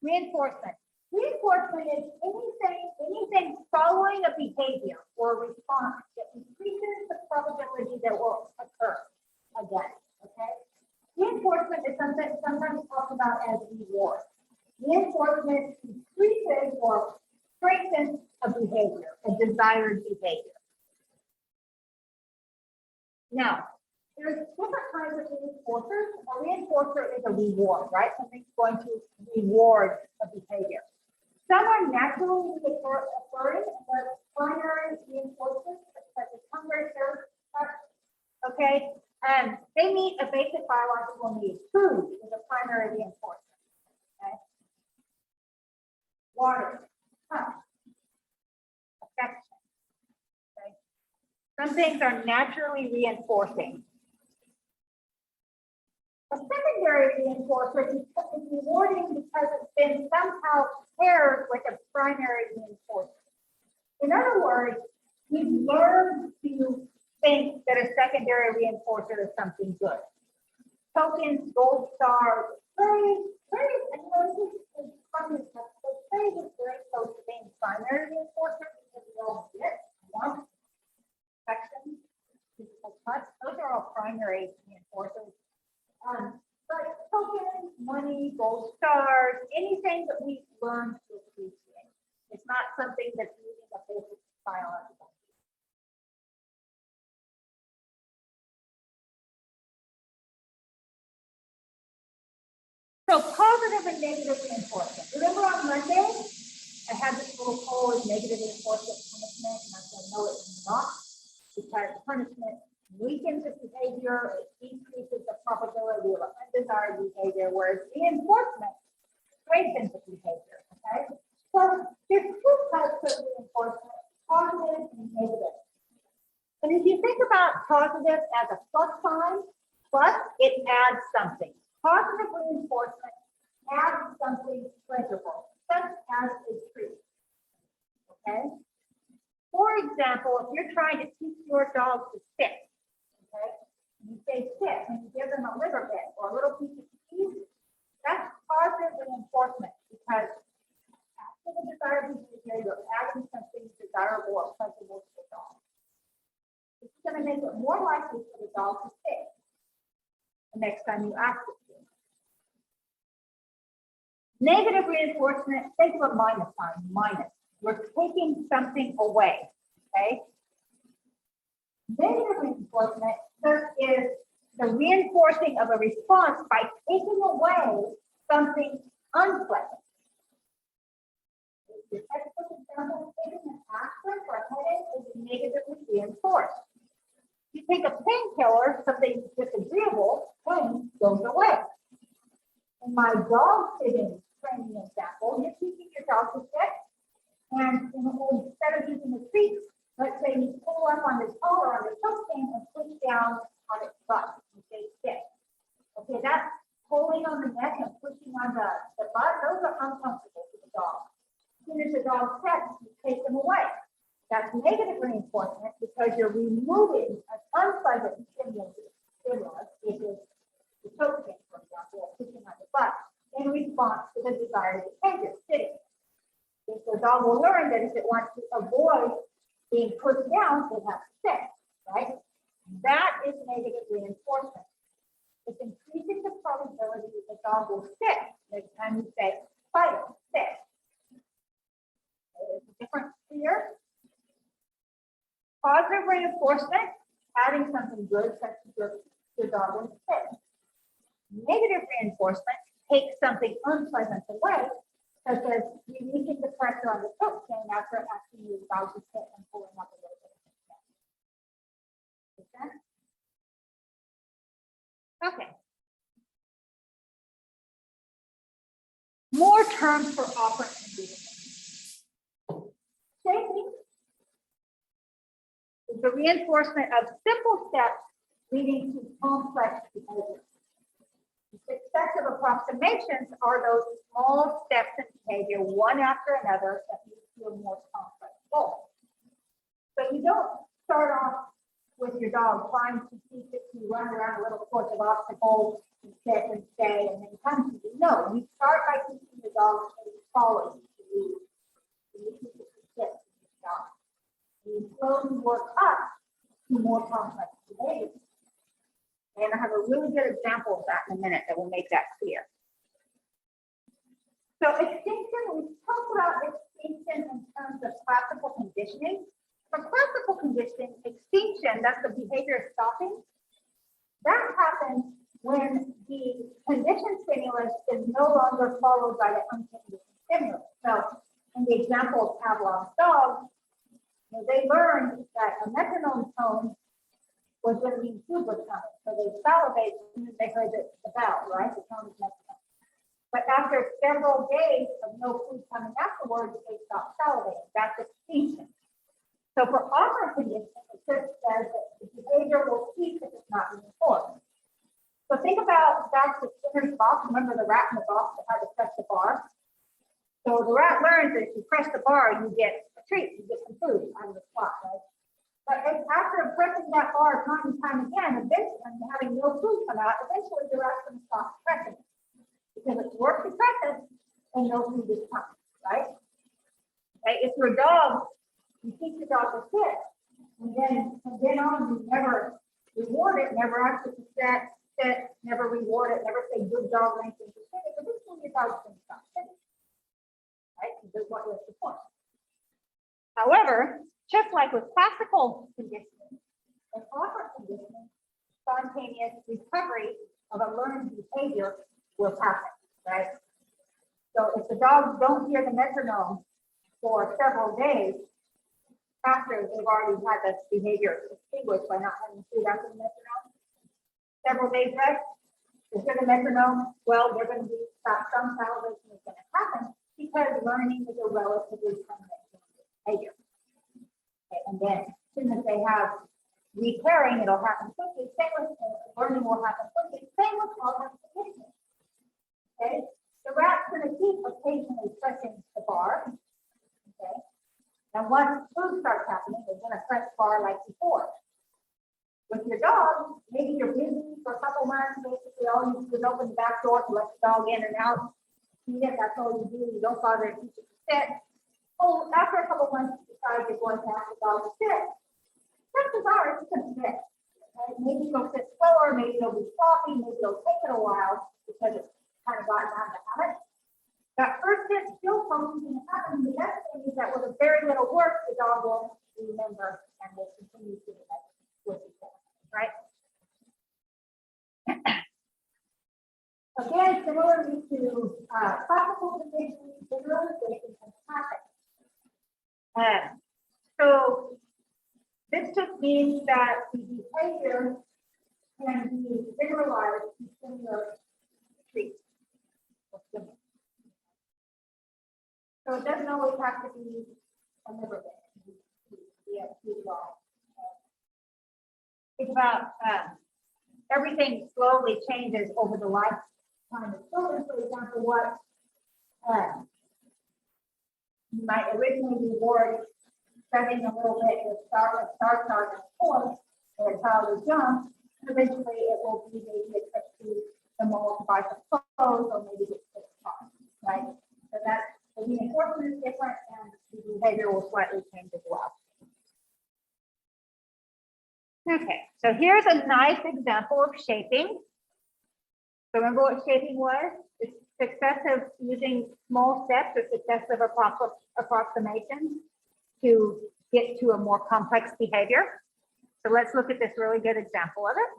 Reinforcement. Reinforcement is anything following a behavior or a response that increases the probability that will occur again. Okay. Reinforcement is something sometimes talked about as reward. Reinforcement increases or strengthens a behavior, a desired behavior. Now, there's different kinds of reinforcers. A reinforcer is a reward, right? Something's going to reward a behavior. Some are naturally occurring, but primary reinforcers, such as hunger, thirst, okay, and they meet a basic biological need. Food is a primary reinforcer. Okay? Water, touch, affection. Okay? Some things are naturally reinforcing. A secondary reinforcer is rewarding because it's been somehow paired with a primary reinforcer. In other words, we've learned to think that a secondary reinforcer is something good. Tokens, gold stars, praise, and this is funny stuff. So praise is very close to being primary reinforcer because we all get warmth, affection, physical touch. Those are all primary reinforcers. But tokens, money, gold stars, anything that we learn to appreciate. It's not something that's using a basic biological. So positive and negative reinforcement. Remember on Monday, I had this little poll of negative reinforcement punishment, and I said, no, it's not, because punishment weakens the behavior, it decreases the probability of undesired behavior, whereas reinforcement strengthens the behavior, okay? So there's two types of reinforcement, positive and negative. And if you think about positive as a plus sign, plus it adds something. Positive reinforcement adds something pleasurable, such as a treat, okay? For example, if you're trying to teach your dog to sit, okay, you say sit and you give them a liver bit or a little piece of cheese, that's positive reinforcement because after the desired behavior, you're adding something desirable or pleasurable to the dog. It's going to make it more likely for the dog to sit the next time you ask it to. Negative reinforcement, think of a minus sign, minus. We're taking something away, okay? Negative reinforcement is the reinforcing of a response by taking away something unpleasant. The textbook example, taking an aspirin for a headache is negatively reinforced. You take a painkiller, something disagreeable, pain goes away. In my dog sitting training example, you're teaching your dog to sit, and instead of using the treat, let's say you pull up on the collar on the choke chain and push down on its butt and say sit. Okay, that's pulling on the neck and pushing on the butt. Those are uncomfortable for the dog. As soon as the dog sits, you take them away. That's negative reinforcement because you're removing an unpleasant stimulus, which is the choke chain, for example, or pushing on the butt, in response to the desired behavior, sitting. So the dog will learn that if it wants to avoid being pushed down, it has to sit, right? That is negative reinforcement. It's increasing the probability that the dog will sit next time you say, fight, sit. There's a difference here. Positive reinforcement, adding something good, such as your dog will sit. Negative reinforcement takes something unpleasant away, such as releasing the pressure on the choke chain after asking your dog to sit and pulling up a little bit. Okay. More terms for operant conditioning. Shaping is the reinforcement of simple steps leading to complex behavior. Successive approximations are those small steps in behavior, one after another, that lead to a more complex goal. So you don't start off with your dog trying to teach it to run around a little course of obstacles and sit and stay and then come to you. No, you start by teaching the the dog follows you. You keep it sit, stop. You slowly work up to more complex behaviors. And I have a really good example of that in a minute that will make that clear. So extinction, we talk about extinction in terms of classical conditioning. For classical conditioning, extinction, that's the behavior stopping. That happens when the conditioned stimulus is no longer followed by the unconditioned stimulus. So in the example of Pavlov's dog, they learned that a metronome tone was going to mean food was coming. So they salivated as soon as they heard the bell, right? The tone is metronome. But after several days of no food coming afterwards, they stopped salivating. That's extinction. So for operant conditioning, it just says that the behavior will cease if it's not reinforced. So think about back to Skinner's box. Remember the rat in the box that had to press the bar? So the rat learns that if you press the bar, you get a treat, you get some food out of the spot, right? But after pressing that bar time and time again, eventually, and having no food come out, eventually the rat's going to stop pressing it. Because it's work to press it and no food is coming, right? Okay, if you're a dog, you teach the dog to sit, and then from then on, you never reward it, never ask it to sit, never reward it, never say good dog or anything to sit, but this one your dog's going to stop sitting, right? Because what was the point? However, just like with classical conditioning and operant conditioning, spontaneous recovery of a learned behavior will happen, right? So if the dogs don't hear the metronome for several days after they've already had the behavior extinguished by not having food after the metronome, several days rest, they hear the metronome, well, they're going to be some salivation is going to happen because learning is a relatively permanent behavior. Okay, and then as soon as they have repairing, it'll happen quickly. Same with learning will happen quickly. Same with operant conditioning. Okay, the rat's going to keep occasionally pressing the bar. Okay, and once food starts happening, they're going to press bar like before. With your dog, maybe you're busy for a couple months. Basically, all you do is open the back door to let the dog in and out. Feed it. That's all you do. You don't bother to teach it to sit. Oh, after a couple months, you decide you're going to ask the dog to sit. Chances are it's going to sit. Okay? Maybe it'll sit slower. Maybe it'll be sloppy. Maybe it'll take it a while because it's kind of gotten out of the habit. That first hit still functions and happens. The next thing is that with a very little work, the dog will remember and will continue to do that with before, right? Again, similarly to classical conditioning, generalization, and traffic. So this just means that the behavior can be generalized to similar treats. So it doesn't always have to be a liver Think about everything slowly changes over the lifetime of children. For example, what you might originally reward studying a little bit with start and force, or a child is young, eventually it will be maybe a trip to the mall to buy some clothes or maybe get a car, right? So that the reinforcement is different and the behavior will slightly change as well. Okay, so here's a nice example of shaping. So remember what shaping was? It's successive using small steps or successive approximations to get to a more complex behavior. So let's look at this really good example of it.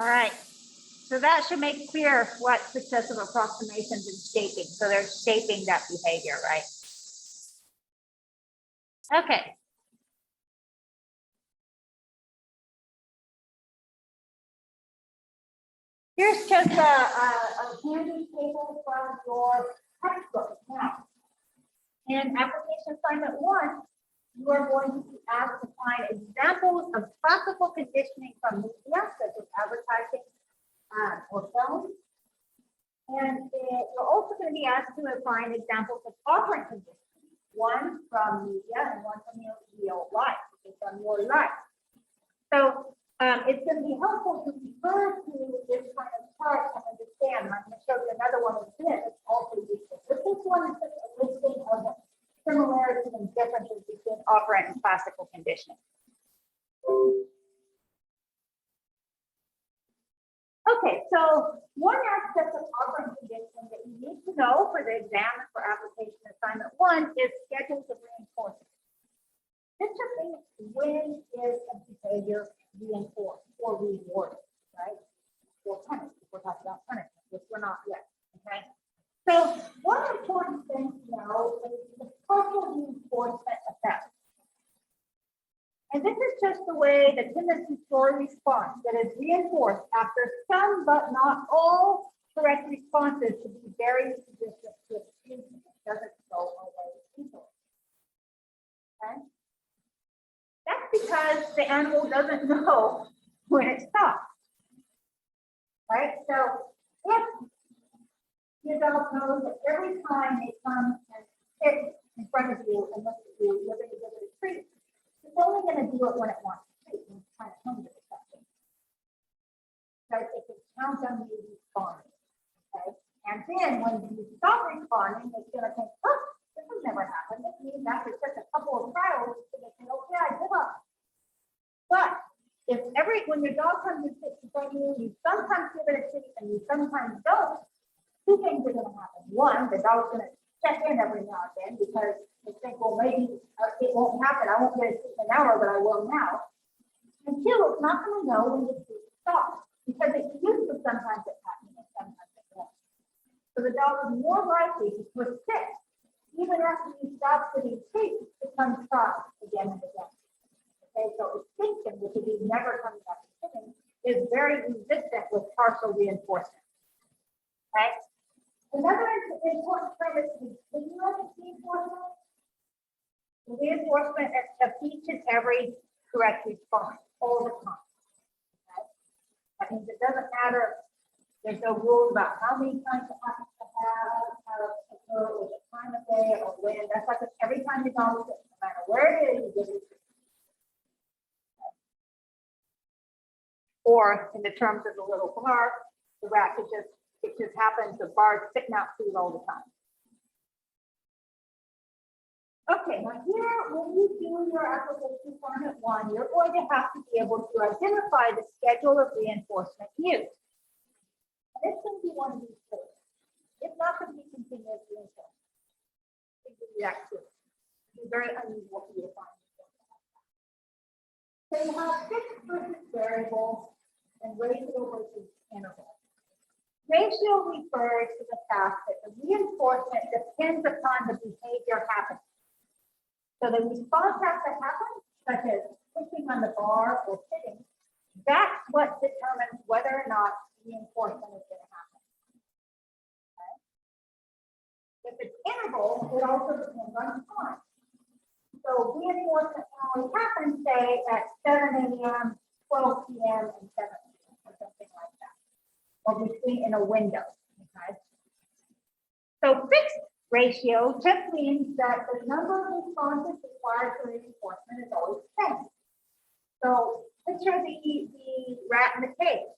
All right. So that should make clear what successive approximations is shaping. So they're shaping that behavior, right? Okay. Here's just a handy table from your textbook. Now, in application assignment 1, you are going to be asked to find examples of classical conditioning from media, such as advertising or film. And you're also going to be asked to find examples of operant conditioning, one from media and one from your real life, from your life. So it's going to be helpful to refer to this kind of chart and understand. I'm going to show you another one of this. It's also useful. But this one is just a listing of the similarities and differences between operant and classical conditioning. Okay, so one aspect of operant conditioning that you need to know for the exam and for application assignment 1 is schedules of reinforcement. This just means when is a behavior reinforced or rewarded, right? Or punished, if we're talking about punishment, which we're not yet, okay? So one important thing to know is the partial reinforcement effect. And this is just the way the tendency story response that is reinforced after some but not all correct responses to be very resistant to execution. It doesn't go away easily. Okay? That's because the animal doesn't know when it stops. Right? So if your dog knows that every time they come and sit in front of you and look at you, you're going to give it a treat. It's only going to do it when it wants to treat, when it's kind of hungry or something. Because it can count on you responding. Okay? And then when you stop responding, it's going to think, oh, this has never happened. This means after just a couple of trials, it's going to say, okay, I give up. But if when your dog comes and sits in front of you, you sometimes give it a treat and you sometimes don't, two things are going to happen. One, the dog's going to check in every now and then because they think, well, maybe it won't happen. I won't get a treat in an hour, but I will now. And two, it's not going to know when the treat stops because it's used to sometimes it happens and sometimes it won't. So the dog is more likely to persist even after you stop giving treats to come try again and again. Okay, so extinction, which is never coming back to sitting, is very resistant with partial reinforcement. Okay. Another important term is continuous reinforcement. The reinforcement of each and every correct response all the time. Okay? That means it doesn't matter. There's no rules about how many times it happens to have, how to occur, or the time of day, or when. That's like every time you dog sits, no matter where it is, you give it. Or in the terms of the little bar, the rat it just happens, the bar's sitting out food all the time. Okay, now here, when you do your application assignment 1, you're going to have to be able to identify the schedule of reinforcement used. And it's going to be one of these two. It's not going to be continuous reinforcement. It's going to be that too. It's very unusual for you to find. So you have fixed versus variable and ratio versus interval. Ratio refers to the fact that the reinforcement depends upon the behavior happening. So the response has to happen, such as pushing on the bar or sitting. That's what determines whether or not reinforcement is going to happen. Okay? If it's interval, it also depends on time. So reinforcement only happens, say, at 7 a.m., 12 p.m., and 7 p.m., or something like that, or between in a window. Okay? So fixed ratio just means that the number of responses required for reinforcement is always the same. So picture the rat in the cage.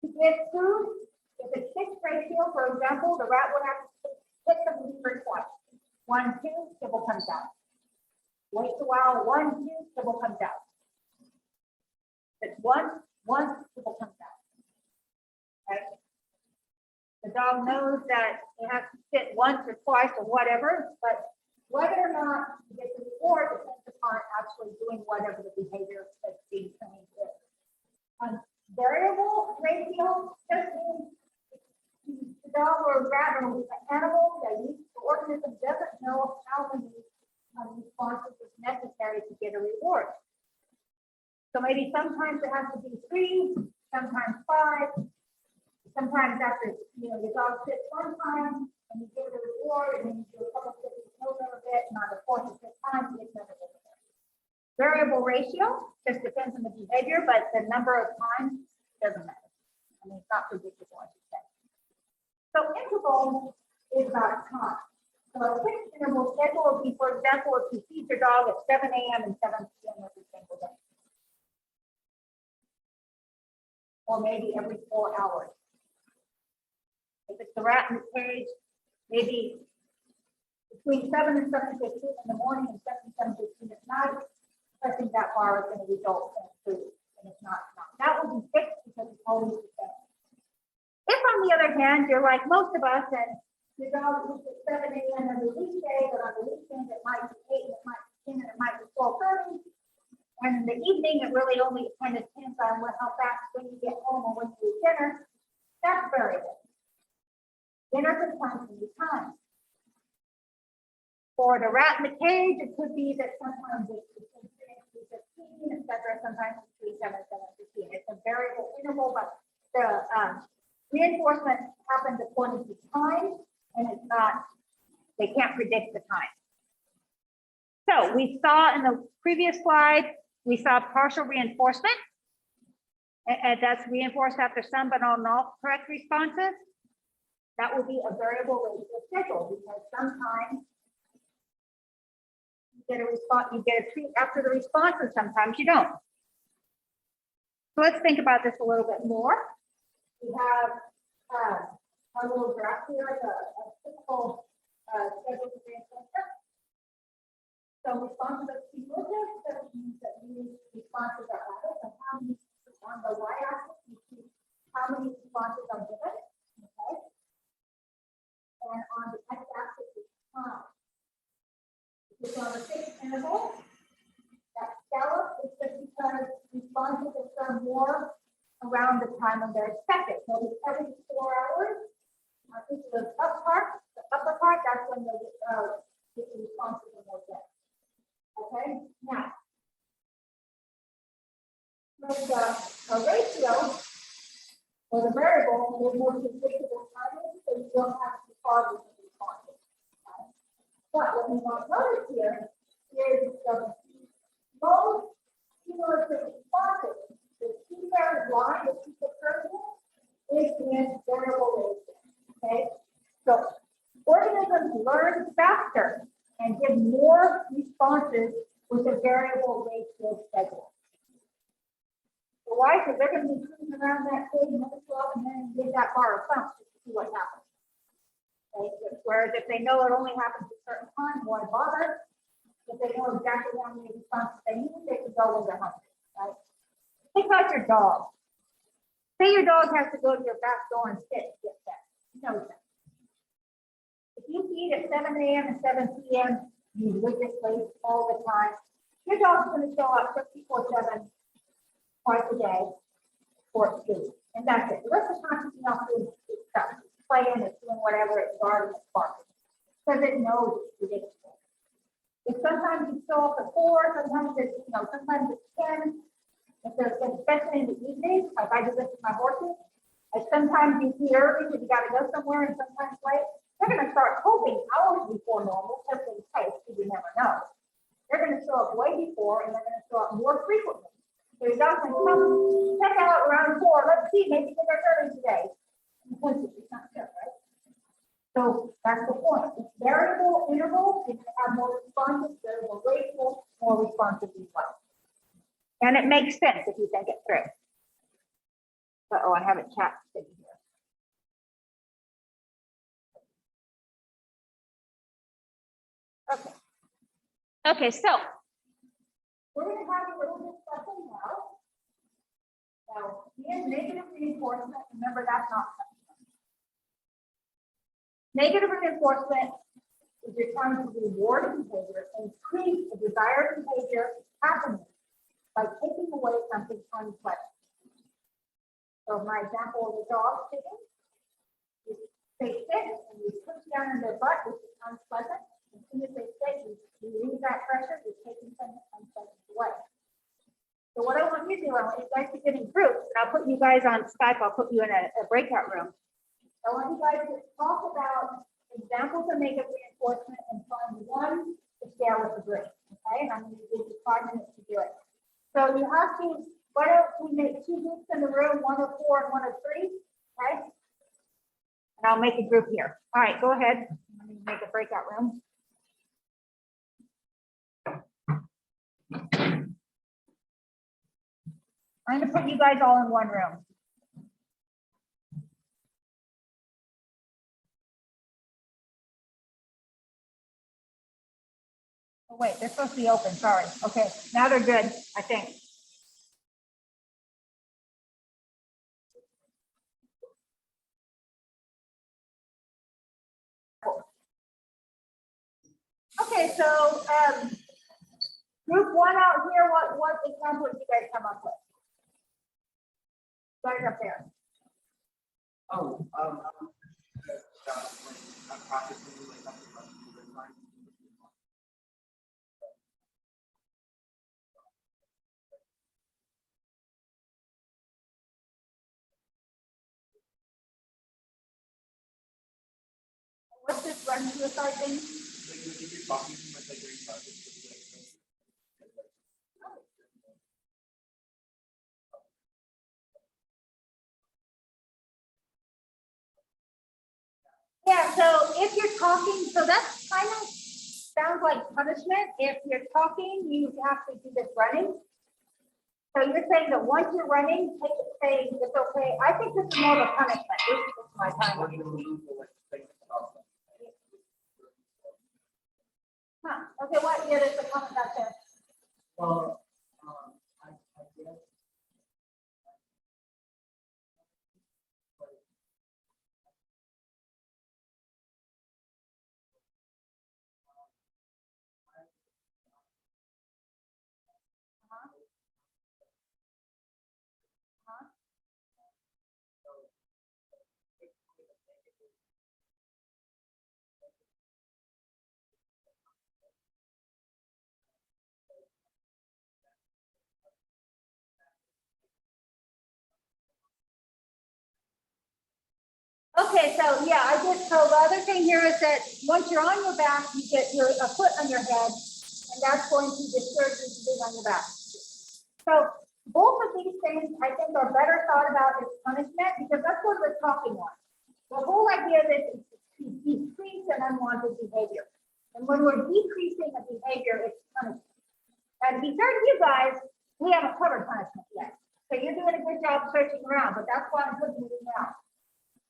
To get food, if it's fixed ratio, for example, the rat would have to hit the lever twice. 1, 2, kibble comes out. Wait a while, 1, 2, kibble comes out. It's 1, 1, kibble comes out. Okay? The dog knows that it has to sit once or twice or whatever, but whether or not you get the reward depends upon actually doing whatever the behavior that's being trained is. Variable ratio just means the dog or rat or the animal, the organism doesn't know how many responses is necessary to get a reward. So maybe sometimes it has to be 3, sometimes 5. Sometimes after, the dog sits one time and you give it a reward, and then you do a couple of sits, no another bit, and on the 4th or 5th time, you get another bit. Variable ratio just depends on the behavior, but the number of times doesn't matter. I mean, it's not predictable, I should say. So interval is about time. So a fixed interval schedule would be, for example, if you feed your dog at 7 a.m. and 7 p.m. every single day. Or maybe every 4 hours. If it's the rat in the cage, maybe between 7 and 7:15 in the morning and 7 and 7:15 at night, I think that bar is going to result in food, and it's not. That will be fixed because it's always the same. If, on the other hand, you're like most of us, and your dog eats at 7 a.m. every weekday, but on the weekend it might be 8, and it might be 10, and it might be 12:30, and in the evening it really only kind of depends on how fast when you get home or when you eat dinner. That's variable. Dinner sometimes can be time. For the rat in the cage, it could be that sometimes it's between 3 and 3:15, etc. Sometimes it's between 7 and 7:15. It's a variable interval, but the reinforcement happens according to time, and it's not, they can't predict the time. So we saw in the previous slide, we saw partial reinforcement, and that's reinforced after some but not all correct responses. That would be a variable ratio schedule, because sometimes you get a response, you get a treat after the response, and sometimes you don't. So let's think about this a little bit more. We have our little graph here, a typical schedule for reinforcement. So responses are cumulative, that means that these responses are added, and how many on the y-axis you see how many responses are given. Okay. And on the x-axis is time. If it's on a fixed interval, that scallop is just because responses occur more around the time when they're expected. So it's every 4 hours. I think the upper part, that's when the responses are more dense. Okay, now, with a ratio or the variable is more predictable timing, so you don't have to follow the responses. Okay? But what we want to notice here is the most cumulative responses. The two-thirds line, the two-thirds is in variable ratio. Okay, so organisms learn faster and give more responses with a variable ratio schedule. So why? Because they're going to be cruising around that cage and then give that bar a thump to see what happens. Okay? Whereas if they know it only happens at a certain time, why bother? If they know exactly how many responses they need, they can go when they're hungry. Right? Think about your dog. Say your dog has to go to your back door and sit to get fed. He knows that. If you feed at 7 a.m. and 7 p.m., you lick this place all the time, Your dog's gonna show up 24/7, twice a day for food, and that's it. The rest of the time, it's not doing stuff. It's playing, it's doing whatever, it's guarding, it's barking. Because it knows it's predictable. If sometimes you show up at 4, sometimes it's, sometimes it's 10. If there's, especially in the evening, like I do this with my horses, like sometimes you see early because you gotta go somewhere and sometimes late, they're gonna start hoping hours before normal, just in case, because you never know. They're gonna show up way before and they're gonna show up more frequently. So your dog can come check out around 4, let's see, maybe they're early today. Because it's not sure, right? So that's the point. It's variable interval, you can have more responses, variable grateful, more responsive as well. And it makes sense if you think it through. Uh-oh, I have a chat sitting here. Okay. Okay, so we're going to have a little discussion now. Now, in negative reinforcement, remember that's not punishment. Negative reinforcement is you're trying to reward a behavior, increase a desired behavior happening by taking away something unpleasant. So my example of the dog sitting, you say sit and you push down in their butt, which is unpleasant. As soon as they sit, you relieve that pressure, you're taking something unpleasant away. So what I want you to do, I want you guys to get in groups, and I'll put you guys on Skype, I'll put you in a breakout room. I want you guys to talk about examples of negative reinforcement and find one to share with the group. Okay, and I'm going to give you 5 minutes to do it. So you have to, why don't we make 2 groups in the room, 1 of 4 and 1 of 3, okay? And I'll make a group here. All right, go ahead. Let me make a breakout room. I'm going to put you guys all in one room. Oh, wait, they're supposed to be open, sorry. Okay, now they're good, I think. Okay, so group 1 out here, what example did you guys come up with? Right up there. Oh, I'm practicing like What's this run suicide thing? if you're talking too much, like very fast, Yeah, so if you're talking, so that's kind of sounds like punishment. If you're talking, you have to do this running. So you're saying that once you're running, take it, say it's okay. I think this is more of a punishment. This is my time. Huh. Okay, what? Yeah, there's a comment back there. well, I guess. Okay, so yeah, I just, so the other thing here is that once you're on your back, you get a foot on your head, and that's going to discourage you from being on your back. So both of these things I think are better thought about as punishment because that's what we're talking on. The whole idea of this is to decrease an unwanted behavior. And when we're decreasing a behavior, it's punishment. And to be fair to you guys, we haven't covered punishment yet. So you're doing a good job searching around, but that's why I'm putting it now.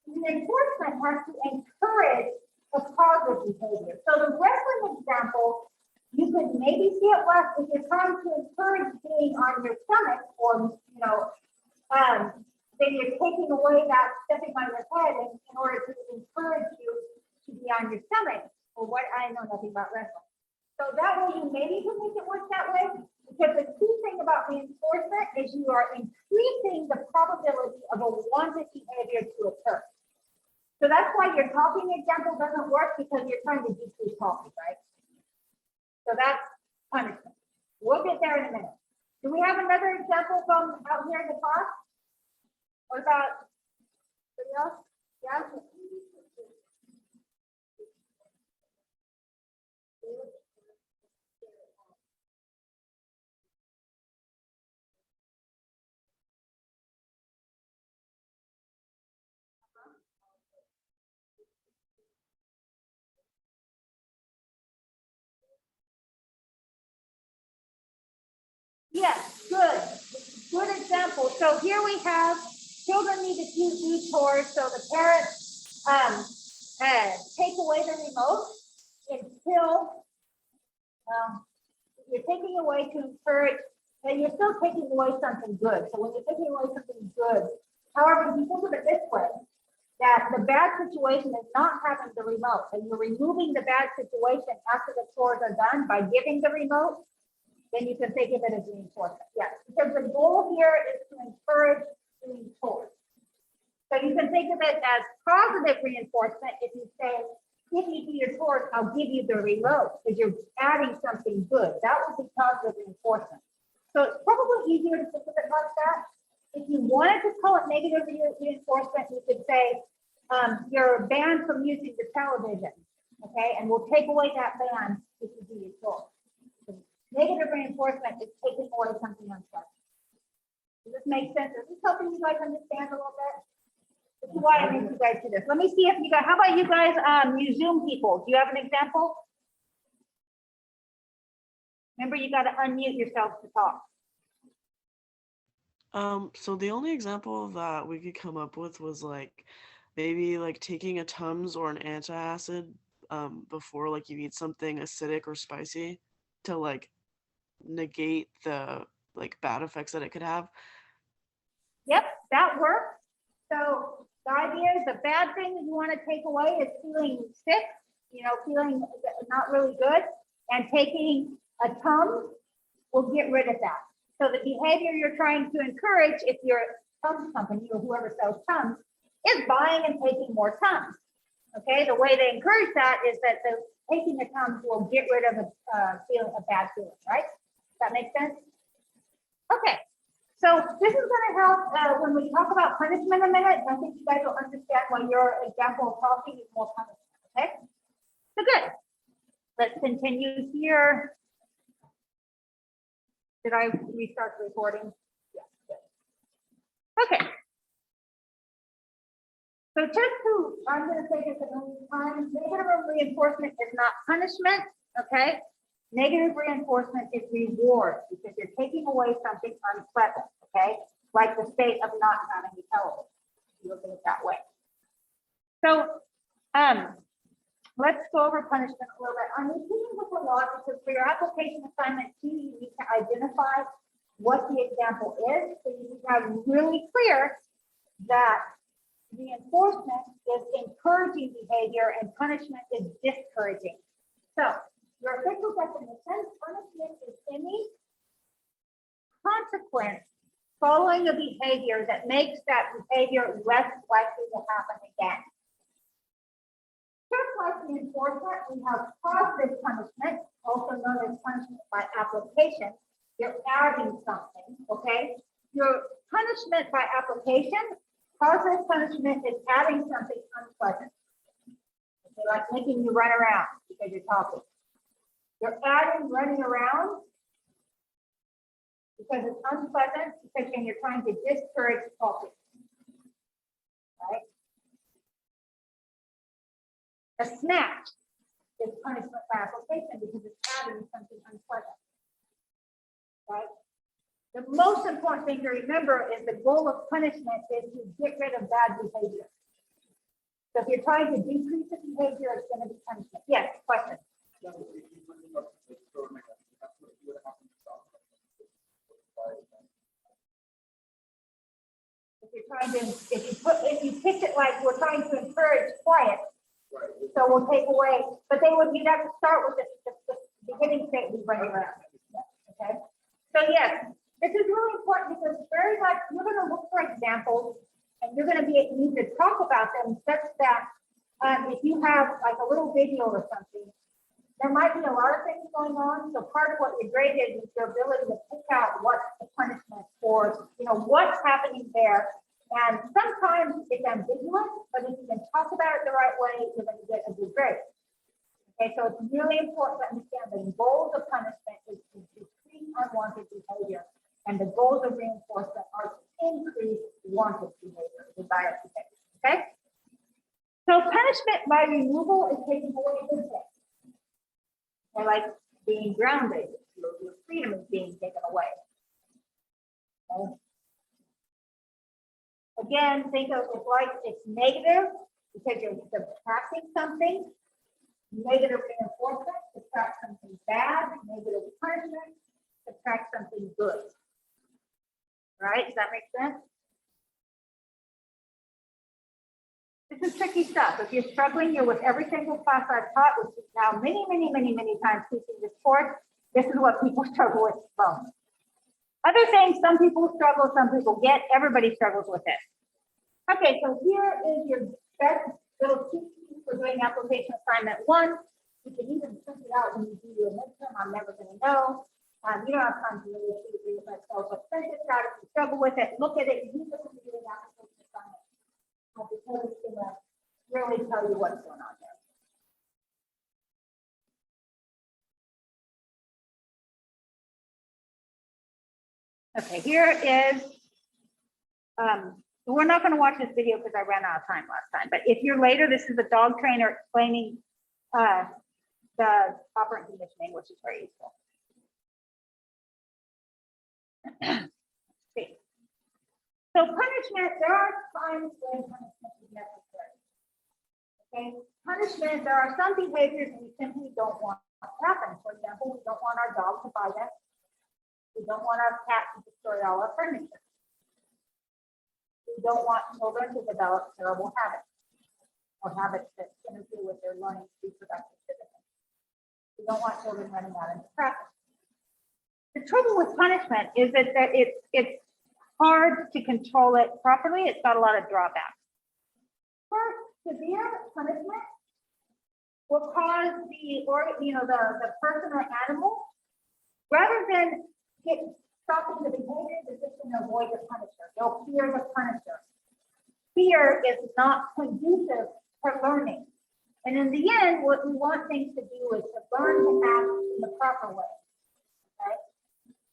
The enforcement has to encourage a positive behavior. So the wrestling example, you could maybe see it less if you're trying to encourage being on your stomach, or then you're taking away that stepping on your head in order to encourage you to be on your stomach. Or what? I know nothing about wrestling. So that way you maybe can make it work that way, because the key thing about reinforcement is you are increasing the probability of a wanted behavior to occur. So that's why your talking example doesn't work, because you're trying to decrease talking, right? So that's punishment. We'll get there in a minute. Do we have another example from out here in the class? What about somebody else? Yeah? Yes, good. Good example. So here we have children need to do chores, so the parents take away the remote until you're taking away to encourage, and you're still taking away something good. So when you're taking away something good, however, if you think of it this way, that the bad situation is not having the remote, and you're removing the bad situation after the chores are done by giving the remote, then you can think of it as reinforcement. Yes, because the goal here is to encourage doing chores. So you can think of it as positive reinforcement if you say, if you do your chores, I'll give you the remote, because you're adding something good. That would be positive reinforcement. So it's probably easier to think of it like that. If you wanted to call it negative reinforcement, you could say, you're banned from using the television, okay? And we'll take away that ban if you do your chores. Negative reinforcement is taking away something unpleasant. Does this make sense? Is this helping you guys understand a little bit? This is why I made you guys do this. Let me see if you guys, how about you guys, you Zoom people? Do you have an example? Remember, you got to unmute yourself to talk. So the only example that we could come up with was like maybe like taking a Tums or an antacid before like you eat something acidic or spicy to like negate the like bad effects that it could have. Yep, that works. So the idea is the bad thing that you want to take away is feeling sick, feeling not really good, and taking a Tums will get rid of that. So the behavior you're trying to encourage, if you're a Tums company or whoever sells Tums, is buying and taking more Tums. Okay, the way they encourage that is that the taking a Tums will get rid of a bad feeling, right? Does that make sense? Okay, so this is going to help when we talk about punishment in a minute. I think you guys will understand why your example of talking is more punishment. Okay, so good. Let's continue here. Did I restart the recording? Yes. Good. Okay. So just to, I'm going to say this a million times, negative reinforcement is not punishment, okay? Negative reinforcement is reward, because you're taking away something unpleasant, okay? Like the state of not having a television, if you look at it that way. So let's go over punishment a little bit. I'm repeating this a lot because for your application assignment 2, you need to identify what the example is, so you have really clear that reinforcement is encouraging behavior and punishment is discouraging. So your official definition, punishment is any consequence following a behavior that makes that behavior less likely to happen again. Just like reinforcement, we have positive punishment, also known as punishment by application. You're adding something, okay? Your punishment by application, positive punishment is adding something unpleasant. Okay, like making you run around because you're talking. You're adding running around because it's unpleasant, because you're trying to discourage talking. Right? A snatch is punishment by application because it's adding something unpleasant. Right? The most important thing to remember is the goal of punishment is to get rid of bad behavior. So if you're trying to decrease the behavior, it's going to be punishment. Yes, question. If you're trying to, if you pitch it like we're trying to encourage quiet, so we'll take away, but you'd have to start with beginning state, we bring it around. Okay, so yes, this is really important because very much you're going to look for examples and you're going to need to talk about them such that if you have like a little video or something, there might be a lot of things going on. So part of what you're graded is your ability to pick out what's the punishment for, what's happening there. And sometimes it's ambiguous, but if you can talk about it the right way, you're going to get a good grade. Okay, so it's really important to understand the goals of punishment is to decrease unwanted behavior, and the goals of reinforcement are to increase wanted behavior, desired behavior. Okay? So punishment by removal is taking away good things. Or like being grounded, your freedom is being taken away. Okay? Again, think of it like it's negative because you're subtracting something. Negative reinforcement, subtract something bad. Negative punishment, subtract something good. Right? Does that make sense? This is tricky stuff. If you're struggling, you're with every single class I've taught, which is now many times teaching this course. This is what people struggle with most. Other things, some people struggle, some people get, everybody struggles with it. Okay, so here is your best little cheat sheet for doing application assignment 1. You can even print it out when you do your midterm. I'm never going to know. You don't have time to really see it myself, but print it out if you struggle with it. Look at it. Use it when you're doing application assignment. Because it's going to really tell you what's going on there. Okay, here is, we're not going to watch this video because I ran out of time last time, but if you're later, this is the dog trainer explaining the operant conditioning, which is very useful. See. So punishment, there are times when punishment is necessary. Okay, punishment, there are some behaviors we simply don't want to happen. For example, we don't want our dog to bite us. We don't want our cat to destroy all our furniture. We don't want children to develop terrible habits or habits that interfere with their learning to be productive citizens. We don't want children running out into traffic. The trouble with punishment is that it's hard to control it properly. It's got a lot of drawbacks. First, severe punishment will cause the person or animal, rather than stopping the behavior, they're just going to avoid the punisher. They'll fear the punisher. Fear is not conducive for learning. And in the end, what we want things to do is to learn to act in the proper way. Okay?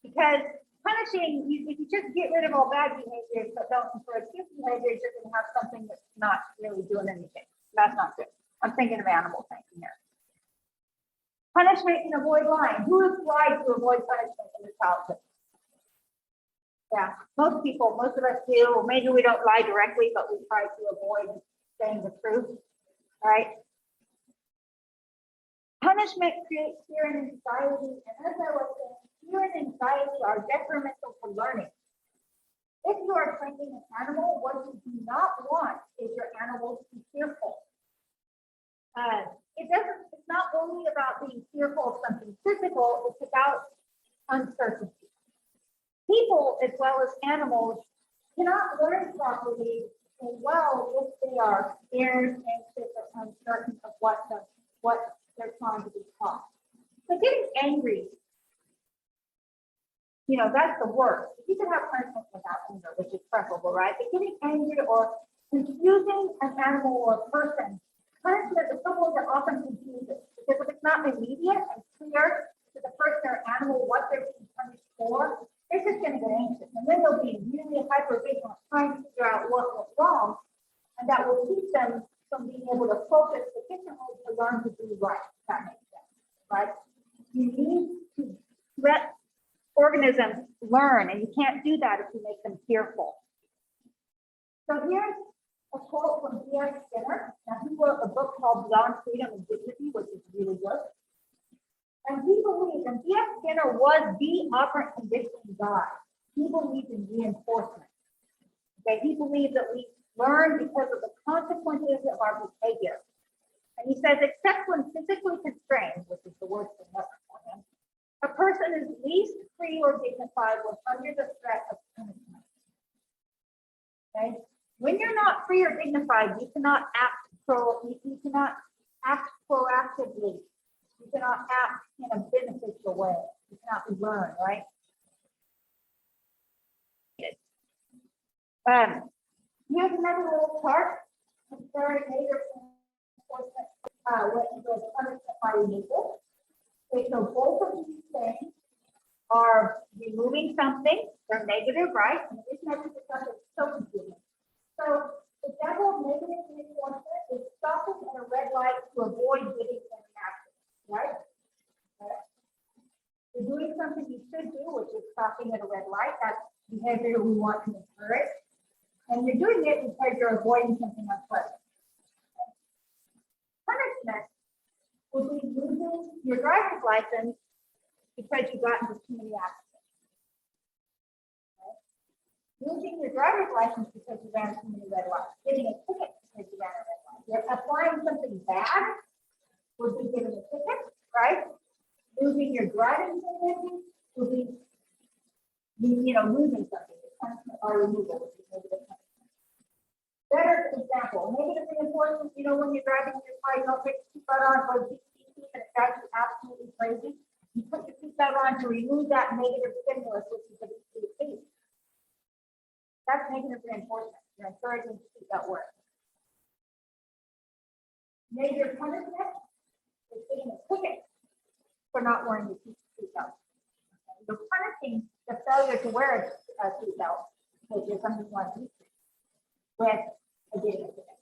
Because punishing, if you just get rid of all bad behaviors but don't encourage good behaviors, you're going to have something that's not really doing anything. That's not good. I'm thinking of animal thinking here. Punishment can avoid lying. Who has lied to avoid punishment in their childhood? Yeah, most of us do. Or maybe we don't lie directly, but we try to avoid saying the truth. All right. Punishment creates fear and anxiety. And as I was saying, fear and anxiety are detrimental to learning. If you are training an animal, what you do not want is your animal to be fearful. It's not only about being fearful of something physical, it's about uncertainty. People, as well as animals, cannot learn properly and well if they are scared, anxious, or uncertain of what they're trying to be taught. So getting angry, that's the worst. You can have punishment without anger, which is preferable, right? But getting angry or confusing an animal or a person, punishment is someone that often confuses, because if it's not immediate and clear to the person or animal what they're being punished for, they're just going to get anxious. And then they'll be really hyper-vigilant trying to figure out what went wrong. And that will keep them from being able to focus sufficiently to learn to do right. If that makes sense, right? You need to let organisms learn, and you can't do that if you make them fearful. So here's a quote from B.F. Skinner. Now, he wrote a book called Beyond Freedom and Dignity, which is really good. And he believed, and B.F. Skinner was the operant conditioning guy. He believed in reinforcement. Okay, he believed that we learn because of the consequences of our behavior. And he says, except when physically constrained, which is the worst thing ever for him, dignified when under the threat of punishment. Okay? When you're not free or dignified, you cannot you cannot act proactively. You cannot act in a beneficial way. You cannot learn, right? Here's another little chart comparing major enforcement with punishment by removal. Okay, so both of these things are removing something. They're negative, right? And this message is something so confusing. So the example of negative reinforcement is stopping at a red light to avoid getting an accident, right? Okay. You're doing something you should do, which is stopping at a red light. That's behavior we want to encourage. And you're doing it because you're avoiding something unpleasant. Okay. Punishment would be losing your driver's license because you got into too many accidents. Okay. Losing your driver's license because you ran too many red lights. Getting a ticket because you ran a red light. You're applying something bad would be getting a ticket, right? Losing your driving license would be, losing something. Punishment or removal, which is negative punishment. Better example, negative reinforcement, when you're driving your car, you don't put your seatbelt on for 60 feet and it drives you absolutely crazy. You put your seatbelt on to remove that negative stimulus, which is the seat. That's negative reinforcement. You're encouraging seatbelt work. Negative punishment is getting a ticket for not wearing your seatbelt. You're punishing the failure to wear a seatbelt, which is something you want to do, with a getting a ticket.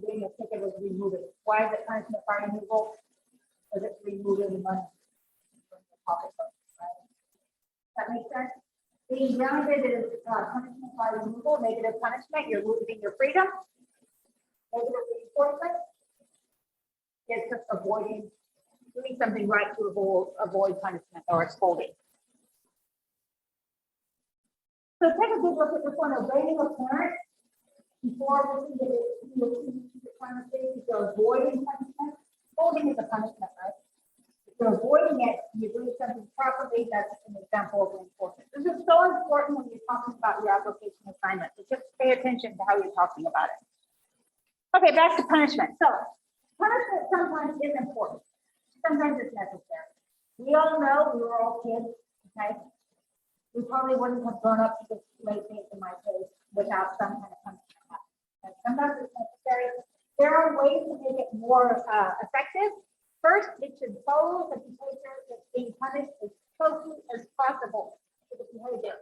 Getting a ticket was removing. Why is it punishment by removal? Because it's removing money from the pocketbook, right? That makes sense? Being grounded is punishment by removal. Negative punishment, you're losing your freedom. Negative reinforcement is just doing something right to avoid punishment or scolding. So take a good look at this one. Obeying a parent before we can get the punishment. If you're avoiding punishment, scolding is a punishment, right? If you're avoiding it, you're doing something properly. That's an example of reinforcement. This is so important when you're talking about your application assignment. So just pay attention to how you're talking about it. Okay, back to punishment. So punishment sometimes is important. Sometimes it's necessary. We all know we were all kids, okay? We probably wouldn't have grown up to this late things in my case without some kind of punishment. And sometimes it's necessary. There are ways to make it more effective. First, it should follow the behavior that's being punished as closely as possible to the behavior.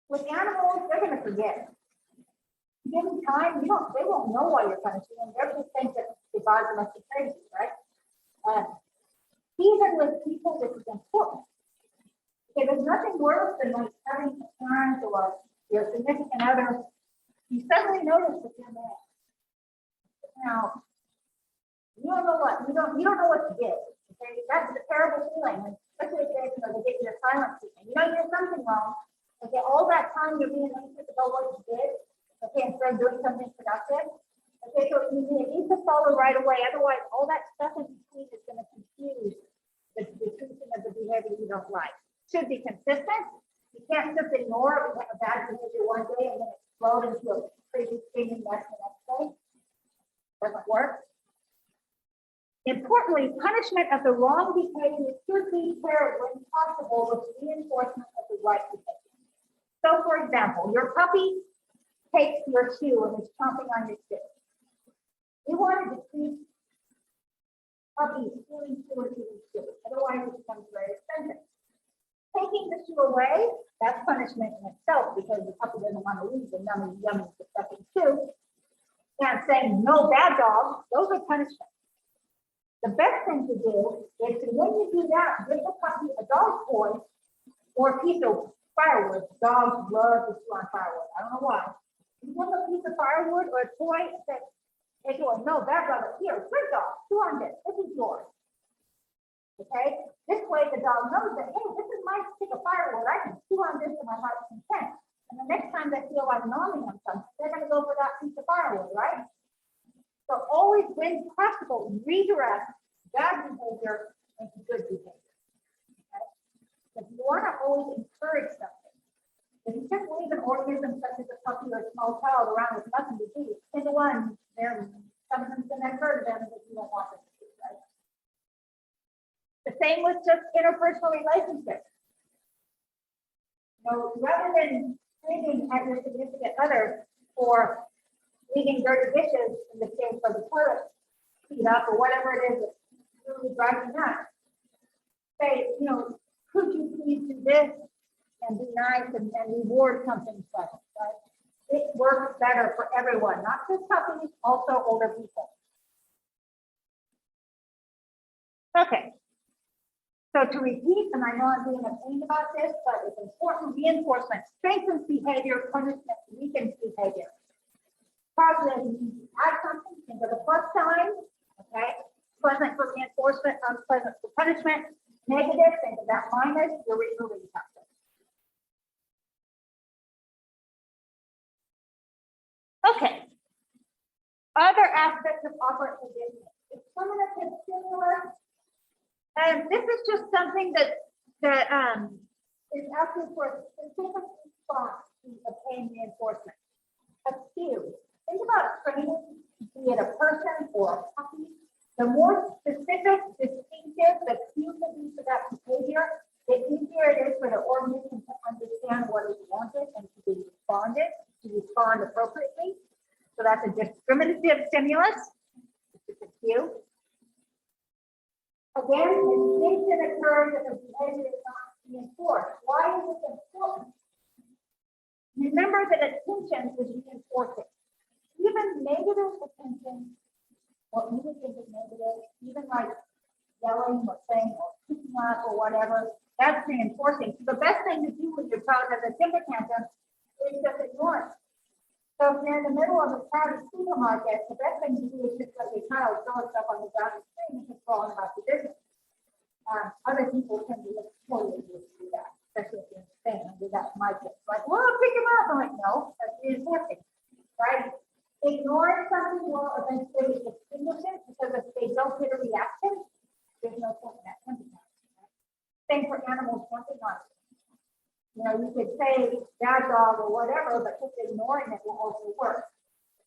With animals, they're going to forget. Given time, they won't know why you're punishing them. They'll just think that the body must be crazy, right? Even with people, this is important. Okay, there's nothing worse than like having a parent or your significant other, you suddenly notice that you're mad. Now, you don't know what to give. Okay, that's a terrible feeling, especially if they get your silent treatment. You know you did something wrong. Okay, all that time you're being anxious about what you did. Okay, instead of doing something productive. Okay, so you need to follow right away. Otherwise, all that stuff in between is going to confuse the treatment of the behavior you don't like. Should be consistent. You can't just ignore a bad behavior one day and then explode into a crazy screaming mess the next day. Doesn't work. Importantly, punishment of the wrong behavior should be paired when possible with reinforcement of the right behavior. So, for example, your puppy takes your shoe and is chomping on your shoe. You wanted to treat puppies stealing shoes. Otherwise, it becomes very expensive. Taking the shoe away, that's punishment in itself because the puppy doesn't want to lose the yummy, disgusting shoe. And saying no bad dog, those are punishments. The best thing to do is to, when you do that, give the puppy a dog toy or a piece of firewood. Dogs love to chew on firewood. I don't know why. You give a piece of firewood or a toy that they go, no bad dog, here, good dog, chew on this. This is yours. Okay, this way the dog knows that, hey, this is my stick of firewood. I can chew on this to my heart's content. And the next time they feel like gnawing on something, they're going to go for that piece of firewood, right? So always, when possible, redirect bad behavior into good behavior. Okay? Because you want to always encourage something. If you just leave an organism such as a puppy or a small child around with nothing to do, 10 to 1, something's going to occur to them that you don't want them to do, right? The same with just interpersonal relationships. Rather than screaming at your significant other for leaving dirty dishes in the sink or the toilet seat up or whatever it is that's really driving you nuts, say, could you please do this and be nice and reward something special, right? It works better for everyone, not just puppies, also older people. Okay. So to repeat, and I know I'm being a pain about this, but it's important, reinforcement strengthens behavior, punishment weakens behavior. Positive means add something, think of the plus sign, okay? Pleasant for reinforcement, unpleasant for punishment. Negative, think of that minus, you're removing something. Okay. Other aspects of operant conditioning. Discriminative stimulus. And this is just something that is asking for a specific response to obtain reinforcement. A cue. Think about training, be it a person or a puppy. The more specific, distinctive the cue can be for that behavior, the easier it is for the organism to understand what is wanted and to respond appropriately. So that's a discriminative stimulus. It's a cue. Again, distinction occurs if the behavior is not reinforced. Why is this important? Remember that attention is reinforcing. Even negative attention, what you would think is negative, even like yelling or saying or picking up or whatever, that's reinforcing. So the best thing to do when your child has a temper tantrum is just ignore it. So if you're in the middle of a crowded supermarket, the best thing to do is just let your child throw stuff on the ground and scream and just go on about the business. Other people tend to look totally used to do that, especially if you're in Spain. I do that to my kids. Like, well, pick him up. I'm like, no, that's reinforcing, right? Ignoring something will eventually extinguish it because if they don't get a reaction, there's no point in that temper tantrum. Same for animals jumping on you. You could say bad dog or whatever, but just ignoring it will also work.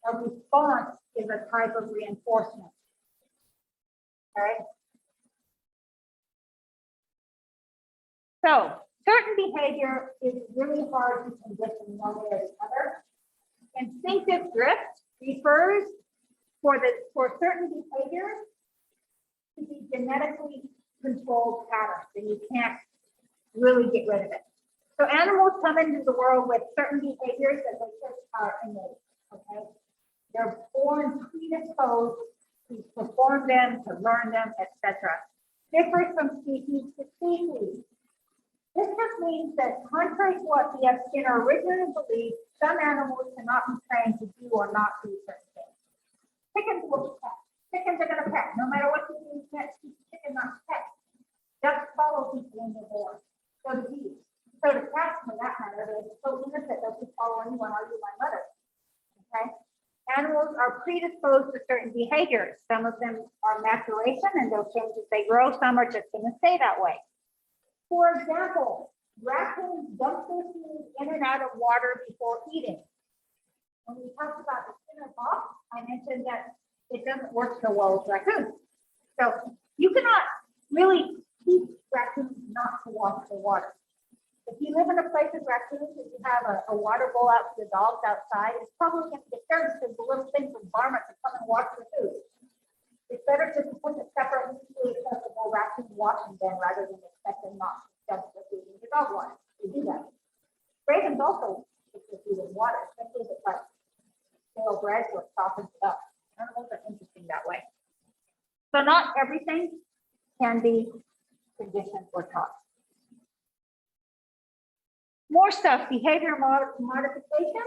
A response is a type of reinforcement. Okay. So certain behavior is really hard to condition one way or the other. Instinctive drift refers for certain behaviors to be genetically controlled patterns, and you can't really get rid of it. So animals come into the world with certain behaviors that they just are innate, okay? They're born predisposed to perform them, to learn them, etc. Differs from species to species. This just means that contrary to what B.F. Skinner originally believed, some animals cannot be trained to do or not do certain things. Chickens will be pet. Chickens are going to pet. No matter what you do, you can't teach chicken not to pet. Ducks follow people when they're born. So do bees. So the cats, for that matter, they're so innocent, they'll just follow anyone, are you my mother? Okay? Animals are predisposed to certain behaviors. Some of them are maturation and they'll change as they grow. Some are just going to stay that way. For example, raccoons dump their food in and out of water before eating. When we talked about the Skinner box, I mentioned that it doesn't work so well with raccoons. So you cannot really teach raccoons not to wash the water. If you live in a place with raccoons and you have a water bowl out for the dogs outside, it's probably going to get dirty because the little things from varmints are coming and wash the food. It's better to put a separate, easily accessible raccoon washing bin rather than expect them not to dump the food into dog water. They do that. Ravens also put their food in water, especially if it's like stale bread or softens it up. Animals are interesting that way. So not everything can be conditioned or taught. More stuff, behavior modification.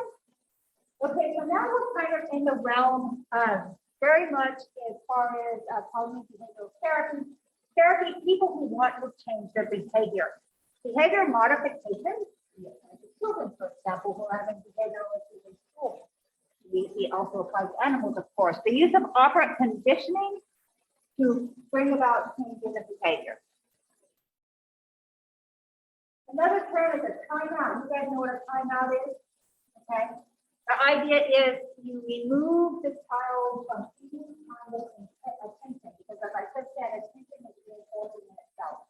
Okay, so now we're kind of in the realm of very much as far as cognitive behavioral therapy. Therapy, people who want to change their behavior. Behavior modification, children, for example, who are having behavioral issues in school. We also apply to animals, of course. The use of operant conditioning to bring about change in the behavior. Another term is a timeout. You guys know what a timeout is? Okay. The idea is you remove the child from any kind of attention, because as I just said, attention is very important in itself.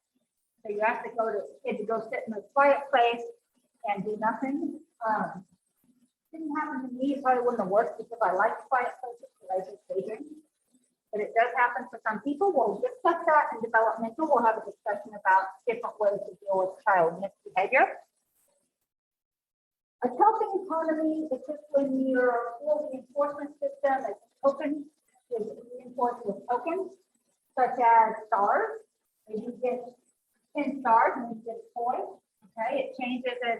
So you have to go to kid to go sit in a quiet place and do nothing. Didn't happen to me, it probably wouldn't have worked because I like quiet places, because I just daydream. But it does happen for some people. We'll discuss that in developmental. We'll have a discussion about different ways to deal with child misbehavior. A token economy is just when your school reinforcement system is token, is reinforced with tokens, such as stars. Maybe you get 10 stars and you get a toy. Okay, it changes as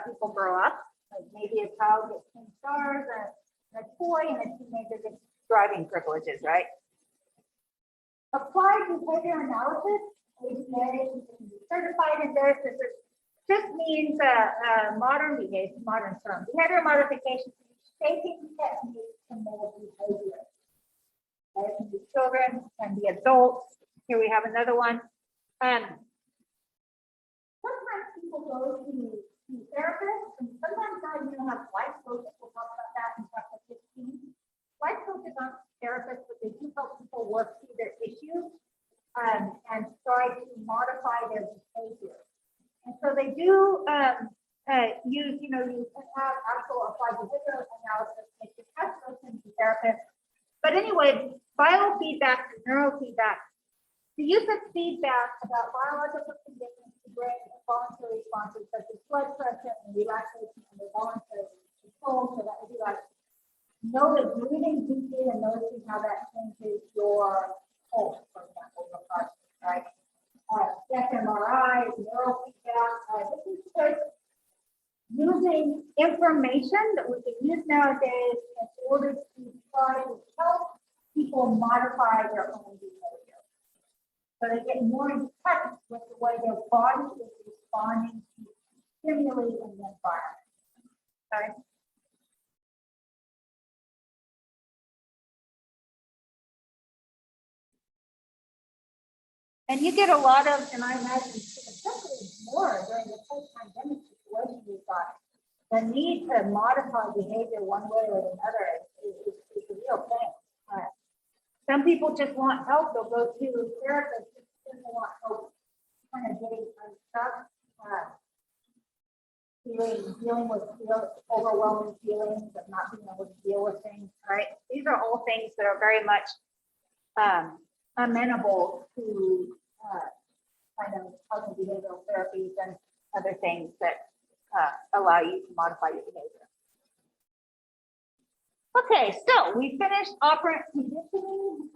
people grow up. Like maybe a child gets 10 stars and a toy, and a teenager gets driving privileges, right? Applied behavior analysis, ABA, you can be certified in this. This means modern behavior, modern term. Behavior modification, shaping techniques to mold behavior. It can be children, it can be adults. Here we have another one. Sometimes people go to therapists, and sometimes I have life coaches. We'll talk about that in chapter 15. Life coaches aren't therapists, but they do help people work through their issues and try to modify their behavior. And so they do use, you have actual applied behavioral analysis, make your test person to therapist. But anyway, biofeedback and neurofeedback. The use of feedback about biological conditions to bring voluntary responses such as blood pressure and relaxation and voluntary control. So that would be like notice breathing deeply and noticing how that changes your pulse, for example, your heart, right? fMRI, neurofeedback. This is just using information that we can use nowadays in order to try to help people modify their own behavior. So they get more in touch with the way their body is responding to stimuli in the environment. Okay. And you get a lot of, and I imagine, especially more during the whole pandemic situation we've got, the need to modify behavior one way or another is a real thing. Some people just want help, they'll go to a therapist just because they want help kind of getting unstuck, dealing with overwhelming feelings of not being able to deal with things, right? These are all things that are very much amenable to kind of cognitive behavioral therapies and other things that allow you to modify your behavior. Okay, so we finished operant conditioning.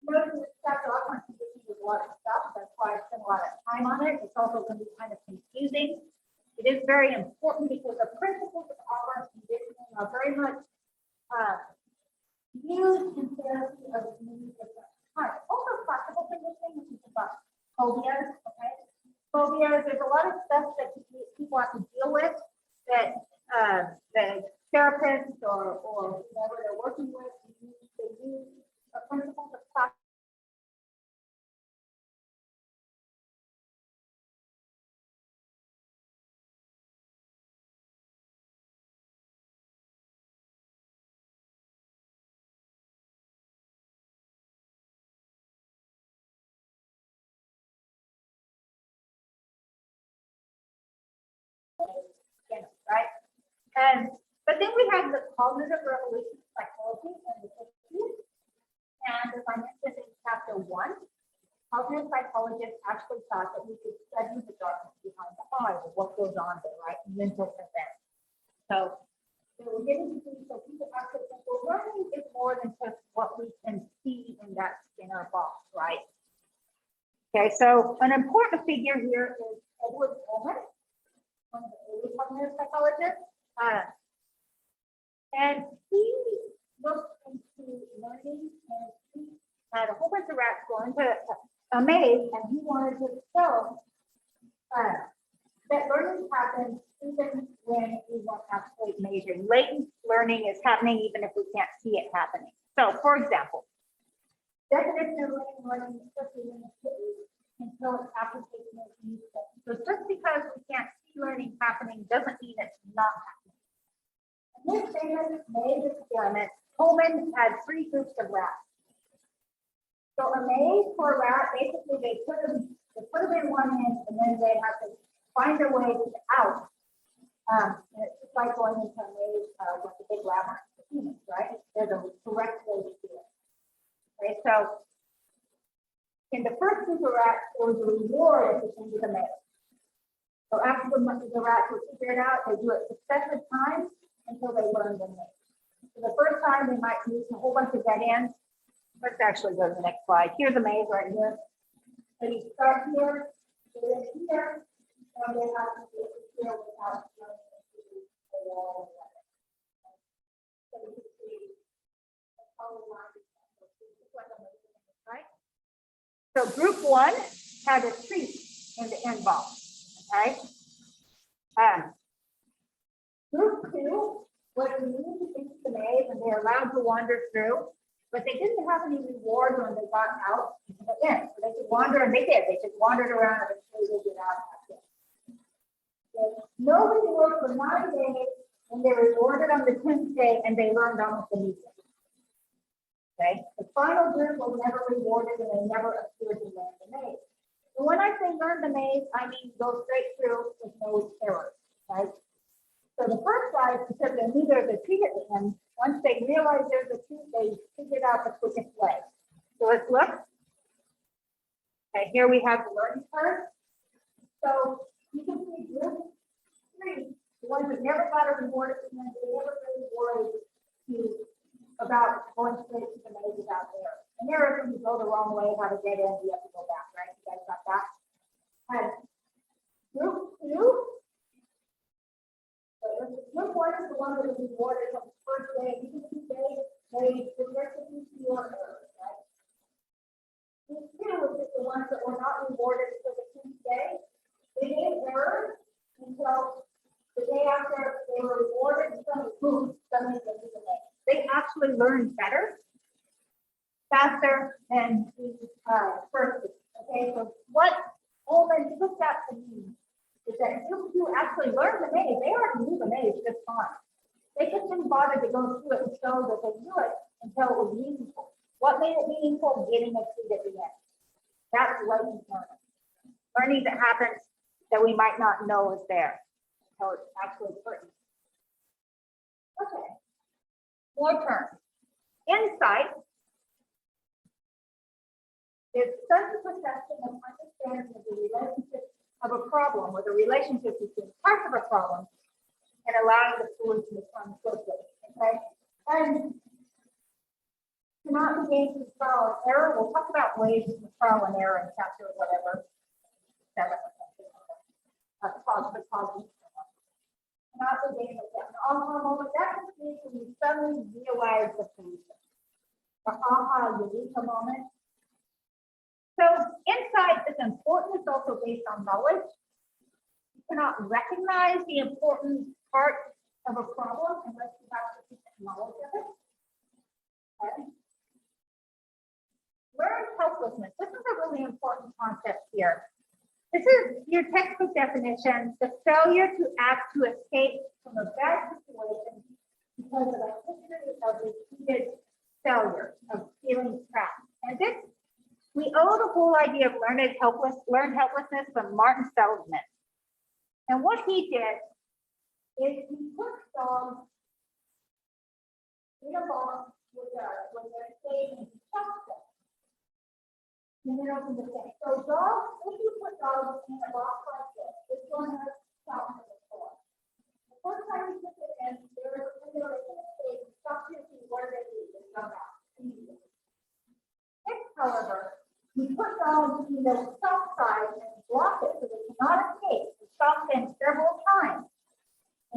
Notice this chapter, operant conditioning is a lot of stuff. That's why I spent a lot of time on it. It's also going to be kind of confusing. It is very important because the principles of operant conditioning are very much used in therapy of many different kinds. Also, classical conditioning, which is about phobias. Okay, phobias. There's a lot of stuff that people have to deal with that the therapists or whoever they're working with, they use the principles of classical. Right? But then we have the cognitive revolution of psychology and the 50s. And as I mentioned in chapter 1, cognitive psychologists actually thought that we could study the darkness behind the eyes or what goes on there, right? Mental events. So we're getting to see, so people actually think, well, learning is more than just what we can see in that Skinner box, right? Okay, so an important figure here is Edward Coleman, one of the early cognitive psychologists. And he looked into learning, and he had a whole bunch of rats going to a maze, and he wanted to show that learning happens even when we weren't actually measuring. Latent learning is happening even if we can't see it happening. So, for example, definition of learning, especially in the city, until its application is useful. So just because we can't see learning happening doesn't mean it's not happening. In this famous maze experiment, Coleman had 3 groups of rats. So a maze for a rat, basically they put them in one end and then they have to find their way out. And it's just like going into a maze with a big labyrinth for humans, right? There's a correct way to do it. Okay, so in the first group of rats, there was a reward at the end of the maze. So after the rats were figured out, they do it successive times until they learn the maze. So the first time they might use a whole bunch of dead ends. Let's actually go to the next slide. Here's a maze right here. So you start here, go in here, and then have to do it here without going into the wall. So you can see the color line. Right? So group 1 had a treat in the end ball. Okay. Group 2 was removed into the maze and they're allowed to wander through, but they didn't have any rewards when they got out into the end. So they could wander, and they did. They just wandered around until they get out. Nobody worked for 9 days, and they were rewarded on the 10th day, and they learned almost immediately. Okay, the final group was never rewarded, and they never appeared to learn the maze. And when I say learn the maze, I mean go straight through with no errors. Right. So the first guys, because they knew there's a treat at the end, once they realized there's a treat, they figured out the quickest way. So let's look. Okay, here we have the learning curve. So you can see group 3, the ones that never got a reward at the end, they never really worried about going straight to the maze without error. And error, when you go the wrong way, have a dead end, you have to go back, right? You guys got that? And group 2. Group 1 is the one that was rewarded on the first day. You can see they progressively see your errors, right? Group 2 is the ones that were not rewarded for the 10th day. They made errors until the day after they were rewarded, and suddenly they did the maze. They actually learned better, faster than the first group. Okay, so what Coleman took that to mean is that group 2 actually learned the maze. They already knew the maze just fine. They just didn't bother to go through it and show that they knew it until it was meaningful. What made it meaningful? Getting a treat at the end. That's lifelong learning. Learning that happens that we might not know is there. So it's actually pertinent. Okay. More terms. Insight is sudden perception of understanding of the relationship of a problem or the relationship between parts of a problem and allowing the solution to come quickly. Okay. And cannot be gained through trial and error. We'll talk about ways of trial and error in chapter whatever. 7 or something. Positive. Not the game of that. Aha moment. That just means when you suddenly realize the solution. The aha eureka moment. So insight is important. It's also based on knowledge. You cannot recognize the important part of a problem unless you have sufficient knowledge of it. Okay. Learned helplessness. This is a really important concept here. This is your textbook definition, the failure to act to escape from a bad situation because of a history of repeated failure, of feeling trapped. And this, we owe the whole idea of learned helplessness from Martin Seligman. And what he did is he put dogs in a box with a cage and stuffed them. And then open the thing. So dogs, if you put dogs in a box like this one has stopped on the floor. The first time you put it in, they're in a stage, stop to see what they do, they come out immediately. If, however, you put dogs in the soft side and block it so they cannot escape, you stop them several times,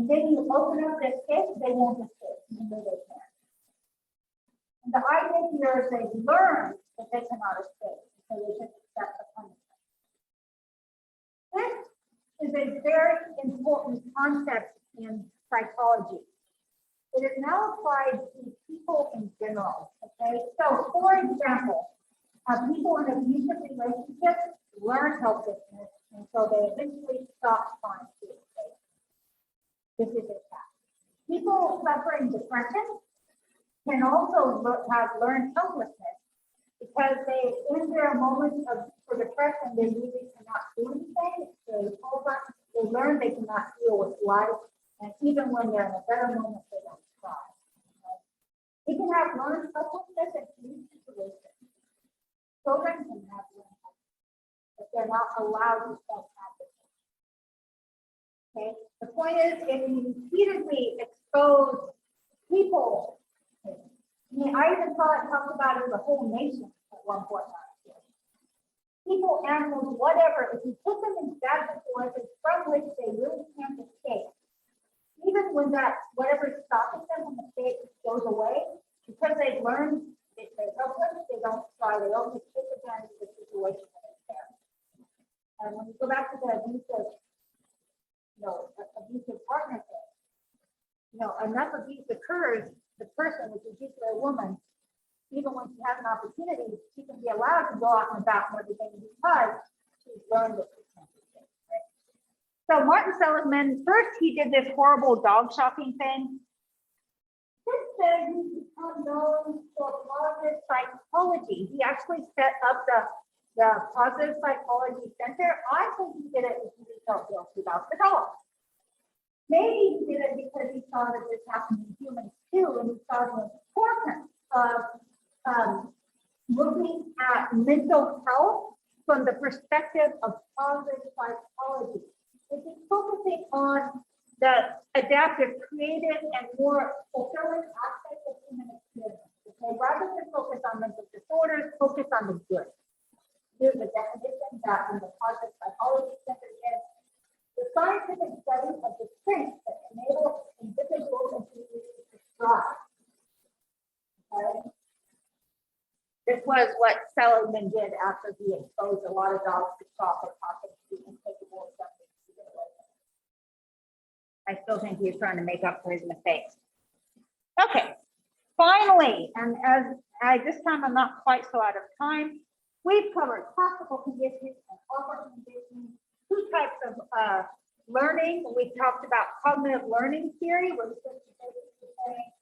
and then you open up the escape, they won't escape, even though they can. And the idea here is they learn that they cannot escape. So they just accept the punishment. This is a very important concept in psychology. It is now applied to people in general. Okay, so for example, people in abusive relationships, learn helplessness, and so they eventually stop trying to escape. This is a fact. People suffering depression can also have learned helplessness because they, in their moments of for depression, they really cannot do anything. They learn they cannot deal with life, and even when they're in a better moment, they don't try. They can have learned helplessness in any situation. Children can have learned helplessness, but they're not allowed to self-advocate. Okay. The point is, if you repeatedly expose people, I even saw it talked about in the whole nation at one point last year. People, animals, whatever, if you put them in bad situations from which they really can't escape, even when that whatever is stopping them from escape goes away, because they've learned if they're helpless, they don't try, they don't just take advantage of the situation that is there. And when you go back to the abusive, abusive partnership, enough abuse occurs, the person, which is usually a woman, even when she has an opportunity, she can be allowed to go out and about and everything because she's learned that she can't do it, right? So Martin Seligman, first he did this horrible dog shocking thing. Since then, he's become known for positive psychology. He actually set up the Positive Psychology Center. I think he did it because he felt guilty about the dog. Maybe he did it because he saw that this happened in humans too, and he saw the importance of looking at mental health from the perspective of positive psychology. It is focusing on the adaptive, creative, and more fulfilling aspects of human experience. Okay, rather than focus on mental disorders, focus on the good. Here's the definition that in the Positive Psychology Center is the scientific study of the strengths that enable individuals and communities to thrive. Okay. This was what Seligman did after he exposed a lot of dogs to chocolate pockets and incapable of something to get away with. I still think he was trying to make up for his mistakes. Okay, finally, and this time I'm not quite so out of time, we've covered classical conditioning and operant conditioning, two types of learning. We talked about cognitive learning theory, where we're basically saying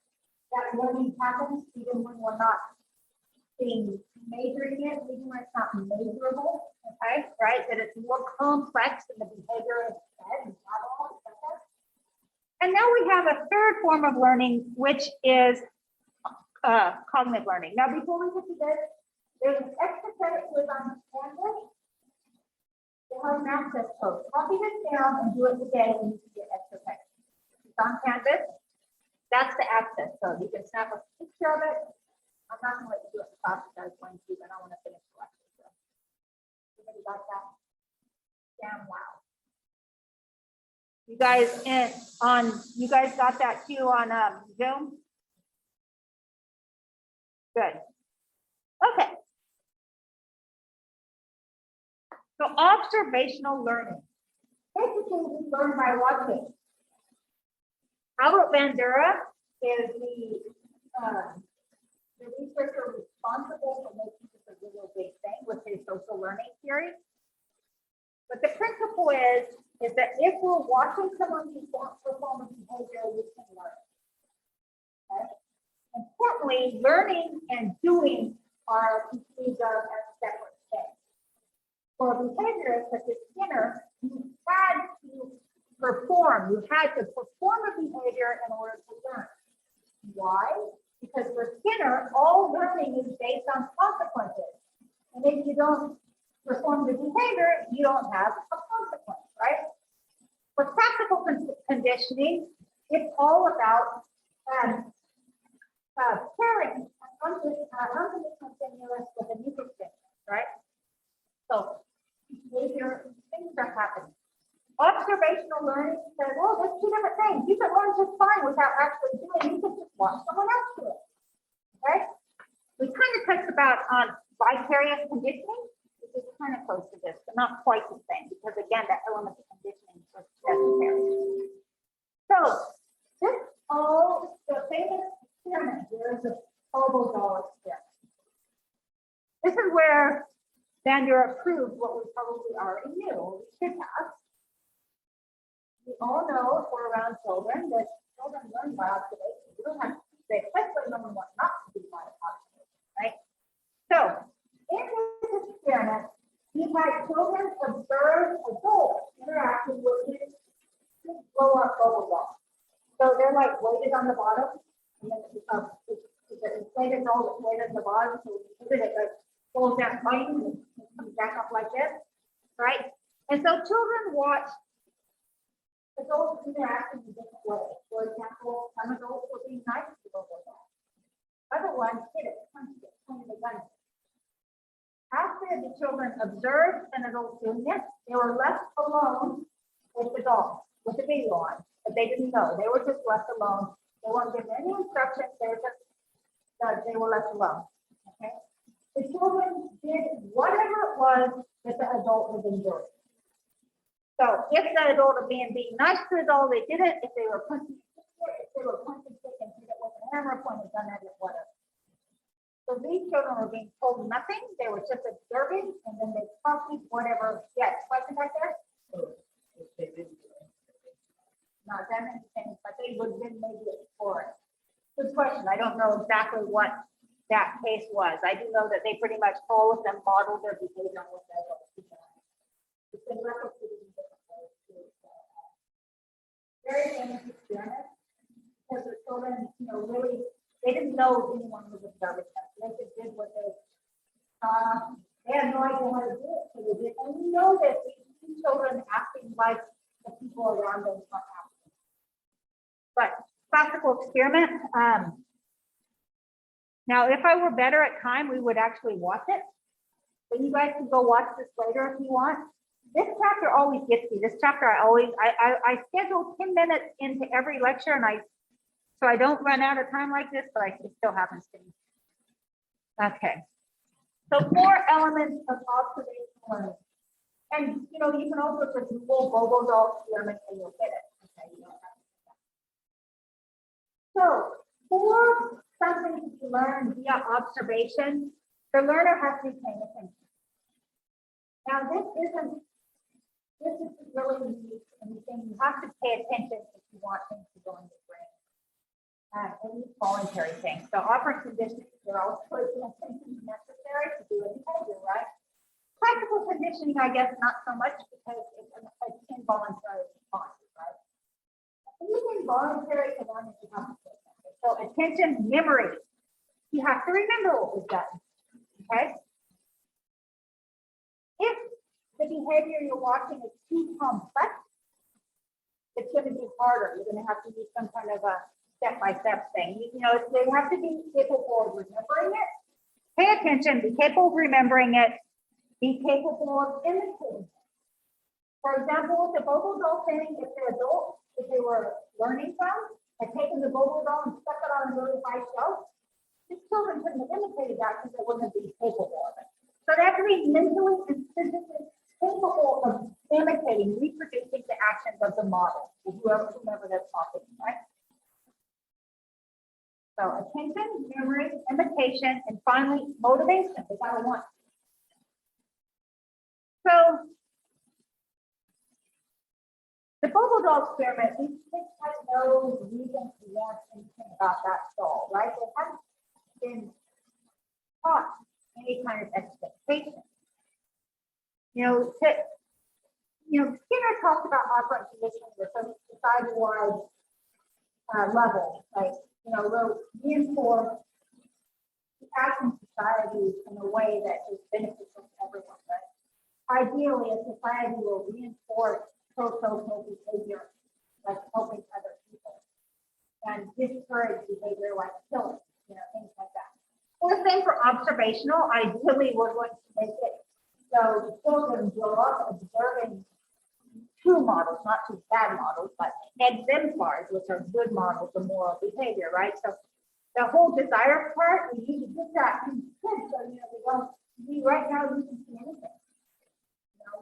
that learning happens even when we're not measuring it, even when it's not measurable, okay, right? That it's more complex than the behavior is said and not all, etc. And now we have a third form of learning, which is cognitive learning. Now, before we get to this, there's an extra credit quiz on Canvas. You have an access code. Copy this down and do it today and you can get extra credit. It's on Canvas. That's the access code. You can snap a picture of it. I'm not going to let you do it in class if I was going to, but I want to finish the lecture. So. Everybody got that? Damn wow. You guys got that too on Zoom? Good. Okay. So observational learning. Basically, we learn by watching. Albert Bandura is the researcher responsible for making this a real big thing with his social learning theory. But the principle is that if we're watching someone perform a behavior, we can learn. Okay? Importantly, learning and doing are conceived of as separate things. For behaviorists such as Skinner, you had to perform a behavior in order to learn. Why? Because for Skinner, all learning is based on consequences. And if you don't perform the behavior, you don't have a consequence, right? For practical conditioning, it's all about pairing unconditional stimulus with a neutral stimulus, right? So behavior, things are happening. Observational learning says, well, there's two different things. You can learn just fine without actually doing it. You can just watch someone else do it. Okay? We kind of touched about on vicarious conditioning, which is kind of close to this, but not quite the same, because again, that element of conditioning is necessary. So this all the famous experiment here is the Bobo doll experiment. This is where Sandra approved what we probably already knew, we should have. We all know if we're around children that children learn by observation. We don't have, they especially know what not to do by observation, right? So in this experiment, we had children observe adults interacting with these blow up bubble balls. So they're like weighted on the bottom, and then the inflated doll that's weighted on the bottom, so we it like pulls down, biting, and comes back up like this, right? And so children watch adults interacting in different ways. For example, some adults will be nice to the bubble ball. Other ones hit it, punch it, point the gun. After the children observed an adult doing this, they were left alone with the doll, with the video on, but they didn't know. They were just left alone. They weren't given any instructions. They were just, they were left alone. Okay. The children did whatever it was that the adult was enjoying. So if the adult was being nice to the adult, they did it. If they were punching, if they were punching, stick and hit it with a hammer, pointing gun at it, whatever. So these children were being told nothing. They were just observing, and then they copied whatever. Yes, question back there? So if they didn't do anything. Not them anything, but they would then maybe explore it. Good question. I don't know exactly what that case was. I do know that they pretty much all of them modeled their behavior on what they were doing. It's been replicated in different ways too. So, very famous experiment because the children, really, they didn't know anyone was observing them. They just did what they they had no idea how to do it. So they did, and we know that these children acting like the people around them are acting. But classical experiment. Now, if I were better at time, we would actually watch it. But you guys can go watch this later if you want. This chapter always gets me. This chapter I schedule 10 minutes into every lecture, and so I don't run out of time like this, but it still happens to me. Okay. So 4 elements of observational learning. And you can also just Google Bobo doll experiment and you'll get it. Okay, you don't have to. So for something to be learned via observation, the learner has to be paying attention. Now this is really unique anything. You have to pay attention if you want things to go in your brain. And these voluntary things. So operant conditioning, they're always putting attention necessary to do any behavior, right? Practical conditioning, I guess, not so much because it's an involuntary response, right? Even voluntary awareness you have to pay attention. So attention, memory. You have to remember what was done. Okay. If the behavior you're watching is too complex, it's going to be harder. You're going to have to do some kind of a step-by-step thing. They have to be capable of remembering it. Pay attention, be capable of remembering it, be capable of imitating it. For example, with the Bobo doll thing, if the adult, if they were learning from, had taken the Bobo doll and stuck it on a really high shelf, the children couldn't have imitated that because they wouldn't be capable of it. So they have to be mentally and physically capable of imitating, reproducing the actions of the model, whoever they're talking, right? So attention, memory, imitation, and finally motivation. They gotta want. So the Bobo doll experiment, these kids had no reason to want anything about that doll, right? They haven't been taught any kind of expectation. Skinner talked about operant conditioning at some society-wide level, like, they'll reinforce the action society in a way that is beneficial to everyone, right? Ideally, a society will reinforce pro-social behavior, like helping other people, and discourage behavior like killing, things like that. Well, the same for observational. Ideally, we're going to make it so children grow up observing true models, not too bad models, but exemplars, which are good models of moral behavior, right? So the whole desire part, we need to get that to kids, so right now you can see anything.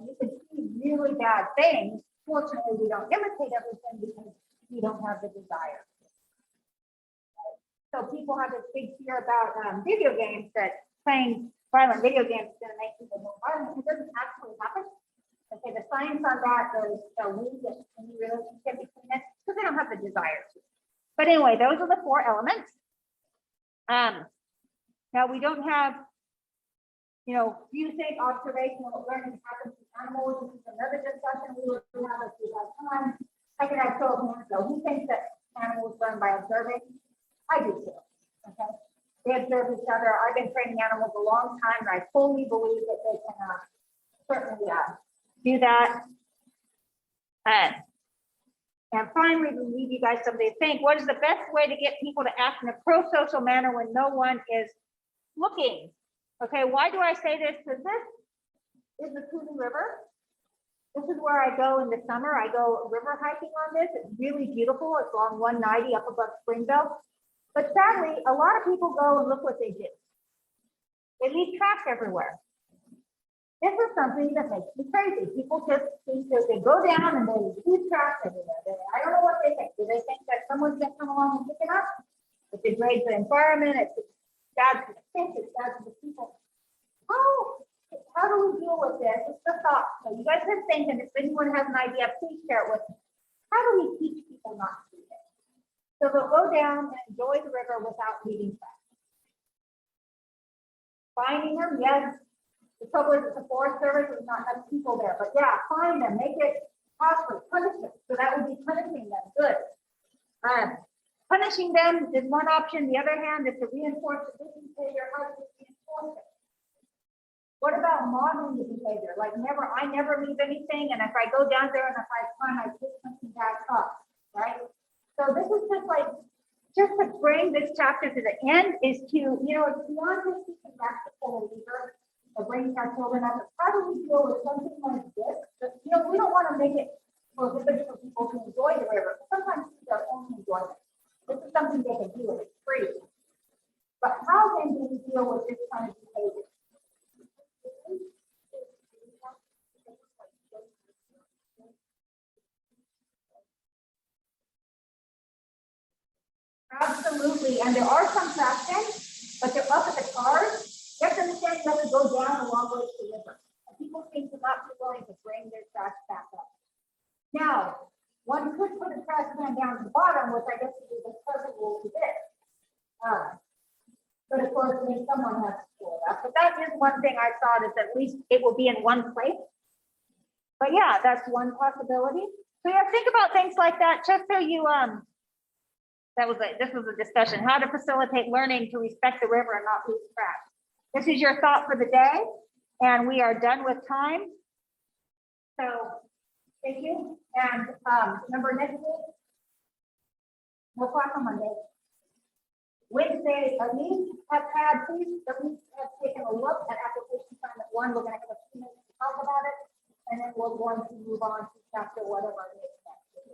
You can see really bad things. Fortunately, we don't imitate everything because we don't have the desire. Right? So people have this big fear about video games, that playing violent video games is going to make people more it doesn't actually happen. Okay, the science on that, we get any relationship between it, because they don't have the desire to. But anyway, those are the 4 elements. Now we don't have, do you think observational learning happens in animals? This is another discussion we would have if we have time. I can have show of hands, though. Who thinks that animals learn by observing? I do too. Okay. They observe each other. I've been training animals a long time, and I fully believe that they can certainly do that. And finally, we leave you guys something to think. What is the best way to get people to act in a pro-social manner when no one is looking? Okay, why do I say this? Because this is the Cooley River. This is where I go in the summer. I go river hiking on this. It's really beautiful. It's along 190 up above Springville. But sadly, a lot of people go and look what they do. They leave trash everywhere. This is something that makes me crazy. People just think that they go down and they leave trash everywhere. I don't know what they think. Do they think that someone's gonna come along and pick it up? It degrades the environment, it's bad for the fish, it's bad for the people. How do we deal with this? It's the thought. So you guys can think, and if anyone has an idea, please share it with me. How do we teach people not to do this? So they'll go down and enjoy the river without leaving trash. Finding them, yes. The trouble is that the Forest Service does not have people there, but yeah, find them, make it possible, punish them. So that would be punishing them. Good. Punishing them is one option. The other hand is to reinforce the good behavior. How do we reinforce it? What about modeling the behavior? Like I never leave anything, and if I go down there and if I find I pick something back up, right? So this is just to bring this chapter to the end is to, it's beyond just teaching back to full leader. Or bringing our children up, how do we deal with something like this? But, we don't want to make it prohibited for people to enjoy the river. Sometimes it's their own enjoyment. This is something they can do, and it's free. But how then do we deal with this kind of behavior? Absolutely, and there are some trash cans, but they're up at the cars. You have to understand you have to go down a long way to the river. And people seem to not be willing to bring their trash back up. Now, one could put a trash can down at the bottom, which I guess is the perfect rule to this. But of course, someone has to pull it up. But that is one thing I thought is at least it will be in one place. But yeah, that's one possibility. So yeah, think about things like that, just so you this was a discussion, how to facilitate learning to respect the river and not lose trash. This is your thought for the day, and we are done with time. So thank you. And remember next week, we'll talk on Monday. Wednesday, please at least have taken a look at application assignment 1. We're going to have a few minutes to talk about it, and then we're going to move on to chapter whatever it is next.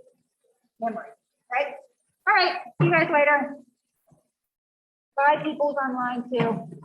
Memory, right? All right, see you guys later. Bye, people's online too.